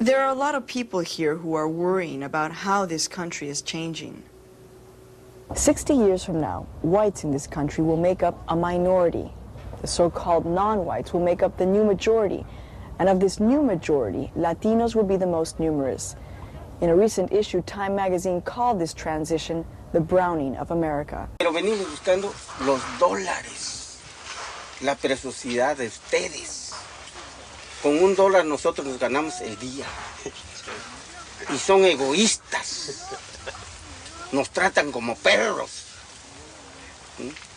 There are a lot of people here who are worrying about how this country is changing. 60 years from now, whites in this country will make up a minority. The so-called non-whites will make up the new majority. And of this new majority, Latinos will be the most numerous. In a recent issue, Time magazine called this transition the browning of America. Pero venimos buscando los dólares, la preciosidad de ustedes. Con $1 nosotros nos ganamos el día. Y son egoístas. Nos tratan como perros.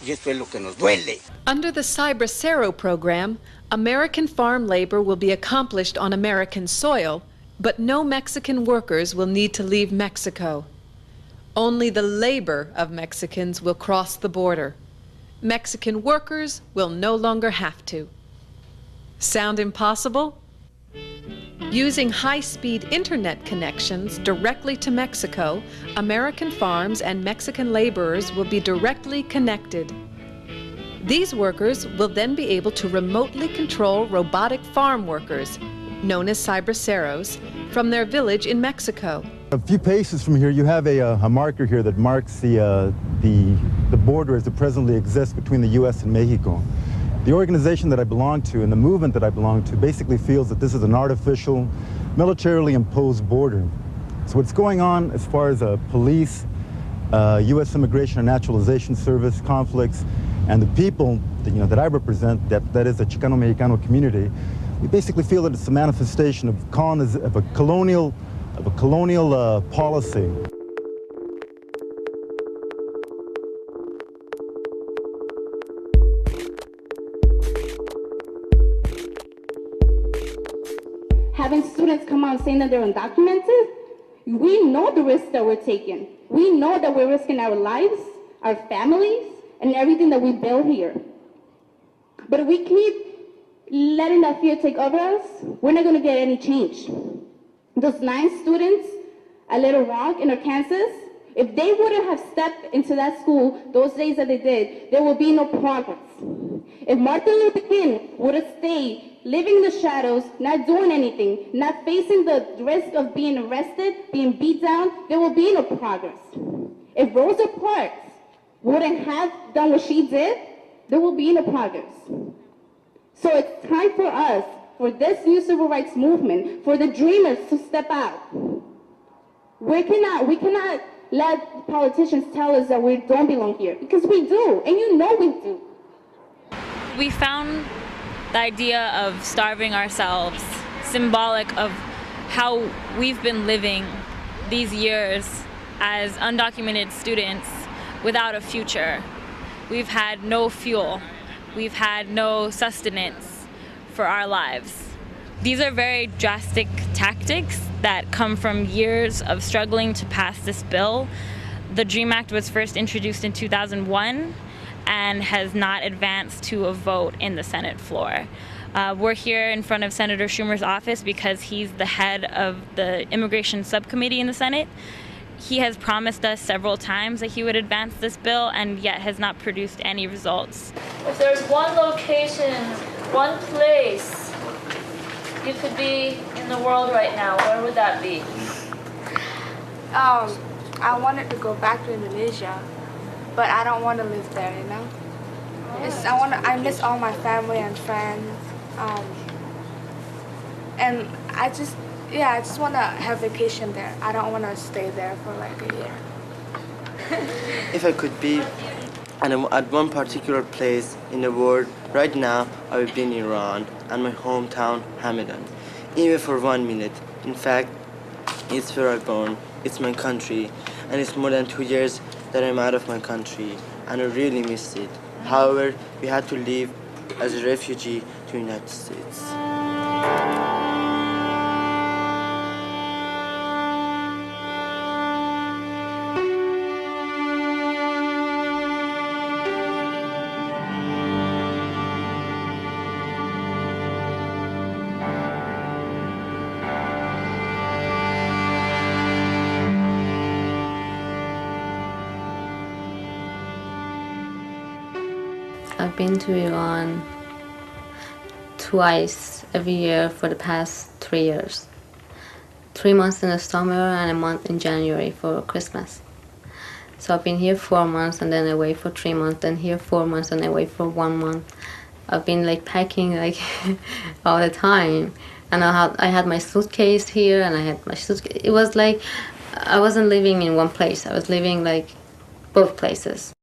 Y eso es lo que nos duele. Under the Cybracero program, American farm labor will be accomplished on American soil, but no Mexican workers will need to leave Mexico. Only the labor of Mexicans will cross the border. Mexican workers will no longer have to. Sound impossible? Using high-speed internet connections directly to Mexico, American farms and Mexican laborers will be directly connected. These workers will then be able to remotely control robotic farm workers, known as cybraceros, from their village in Mexico. A few paces from here, you have a marker here that marks the border as it presently exists between the U.S. and Mexico. The organization that I belong to and the movement that I belong to basically feels that this is an artificial, militarily imposed border. So what's going on as far as police, U.S. Immigration and Naturalization Service conflicts, and the people that I represent, that is the Chicano-Mexicano community, we basically feel that it's a manifestation of a colonial policy. Having students come out saying that they're undocumented, we know the risks that we're taking. We know that we're risking our lives, our families, and everything that we build here. But if we keep letting that fear take over us, we're not going to get any change. Those 9 students at Little Rock in Arkansas, if they wouldn't have stepped into that school those days that they did, there would be no progress. If Martin Luther King would have stayed living in the shadows, not doing anything, not facing the risk of being arrested, being beat down, there will be no progress. If Rosa Parks wouldn't have done what she did, there will be no progress. So it's time for us, for this new civil rights movement, for the dreamers to step out. We cannot let politicians tell us that we don't belong here, because we do, and you know we do. We found the idea of starving ourselves symbolic of how we've been living these years as undocumented students without a future. We've had no fuel. We've had no sustenance for our lives. These are very drastic tactics that come from years of struggling to pass this bill. The DREAM Act was first introduced in 2001 and has not advanced to a vote in the Senate floor. We're here in front of Senator Schumer's office because he's the head of the Immigration Subcommittee in the Senate. He has promised us several times that he would advance this bill and yet has not produced any results. If there's one location, one place you could be in the world right now, where would that be? I wanted to go back to Indonesia, but I don't want to live there, you know? I miss all my family and friends, and I just want to have vacation there. I don't want to stay there for like a year. If I could be at one particular place in the world right now, I would be in Iran and my hometown, Hamadan, even for 1 minute. In fact, it's where I was born, it's my country, and it's more than 2 years that I'm out of my country, and I really miss it. However, we had to leave as a refugee to the United States. I've been to Iran twice every year for the past 3 years. 3 months in the summer and a month in January for Christmas. So I've been here 4 months and then away for 3 months, then here 4 months and away for 1 month. I've been like packing like all the time, and I had my suitcase here and I had my suitcase. It was like I wasn't living in one place. I was living like both places.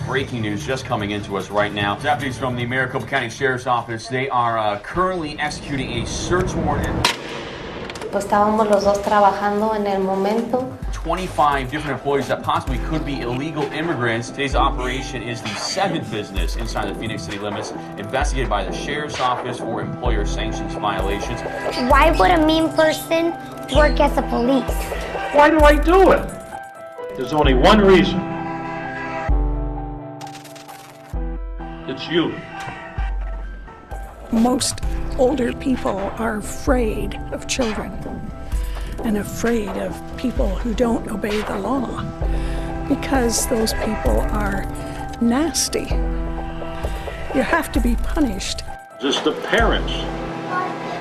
Breaking news just coming into us right now. Deputies from the Maricopa County Sheriff's Office, they are currently executing a search warrant. Pues estábamos los dos trabajando en el momento. 25 different employees that possibly could be illegal immigrants. Today's operation is the 7th business inside the Phoenix city limits, investigated by the Sheriff's Office for employer sanctions violations. Why would a mean person work as a police? Why do I do it? There's only one reason. It's you. Most older people are afraid of children and afraid of people who don't obey the law because those people are nasty. You have to be punished. It's the parents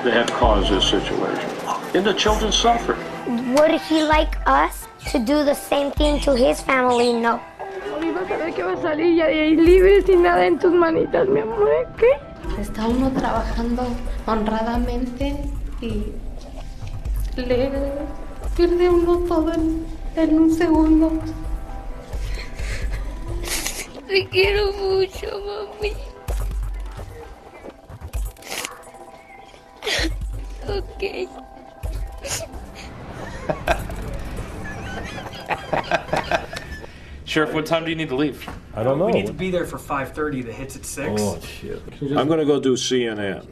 that have caused this situation, and the children suffer. Would he like us to do the same thing to his family? No. Vas a ver que vas a salir ya de ahí libre sin nada en tus manitas, mi amor, ¿qué? Está uno trabajando honradamente y le pierde uno todo en un segundo. Te quiero mucho, mami. Okay. Sheriff, what time do you need to leave? I don't know. We need to be there for 5:30. The hit's at 6. Oh, shit. I'm gonna go do CNN.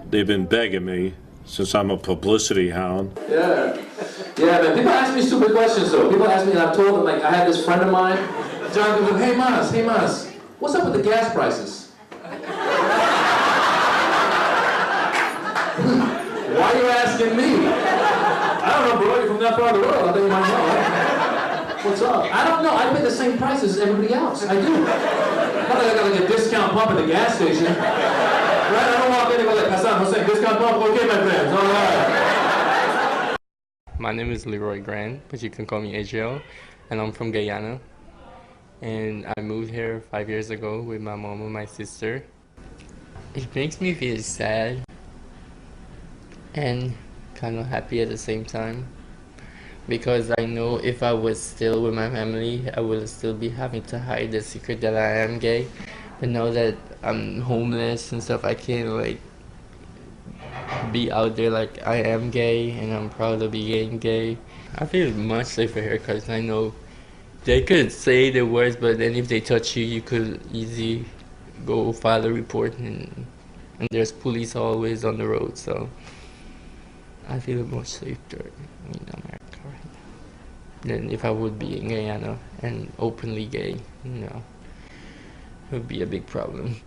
They've been begging me since I'm a publicity hound. Yeah, man. People ask me stupid questions though. People ask me, and I've told them, like, I had this friend of mine, John, goes, hey Mas, what's up with the gas prices? Why are you asking me? I don't know, bro. You're from that part of the world. I think you might know, right? What's up? I don't know. I pay the same prices as everybody else. I do. Not like I got like a discount pump at the gas station. Right? I don't walk in and go like, Hassan, Jose, discount pump, okay, my friends. All right. My name is Leroy Grant, but you can call me AJL, and I'm from Guyana. And I moved here 5 years ago with my mom and my sister. It makes me feel sad and kind of happy at the same time, because I know if I was still with my family, I would still be having to hide the secret that I am gay. But now that I'm homeless and stuff, I can't like be out there like I am gay and I'm proud to be gay. I feel much safer here because I know they could say the words, but then if they touch you, you could easily go file a report, and there's police always on the road, so I feel much safer in America right now than if I would be in Guyana and openly gay. You know, it would be a big problem.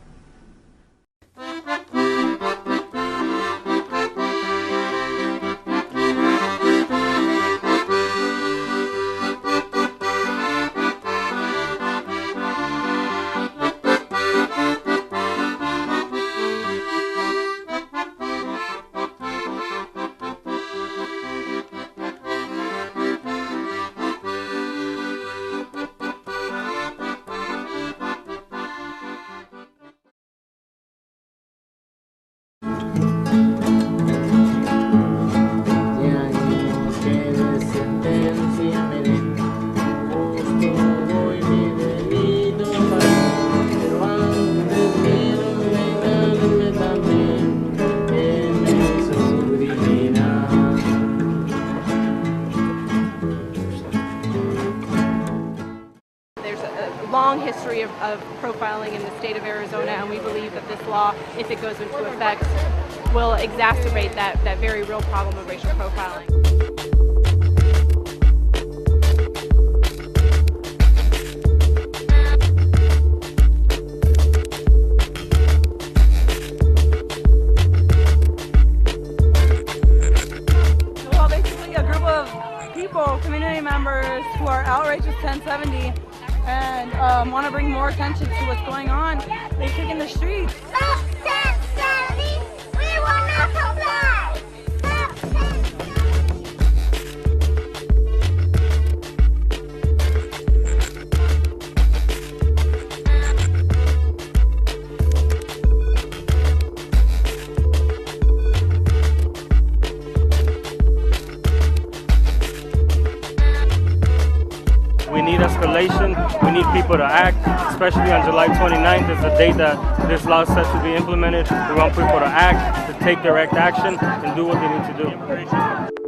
of profiling in the state of Arizona, and we believe that this law, if it goes into effect, will exacerbate that very real problem of racial profiling. Well, basically a group of people, community members who are outraged with 1070 and want to bring more attention to what's going on. They take in the streets. Stop 1070! We will not comply! Stop 1070! We need escalation, we need people to act, especially on July 29th is the date that this law is set to be implemented. We want people to act, to take direct action, and do what they need to do.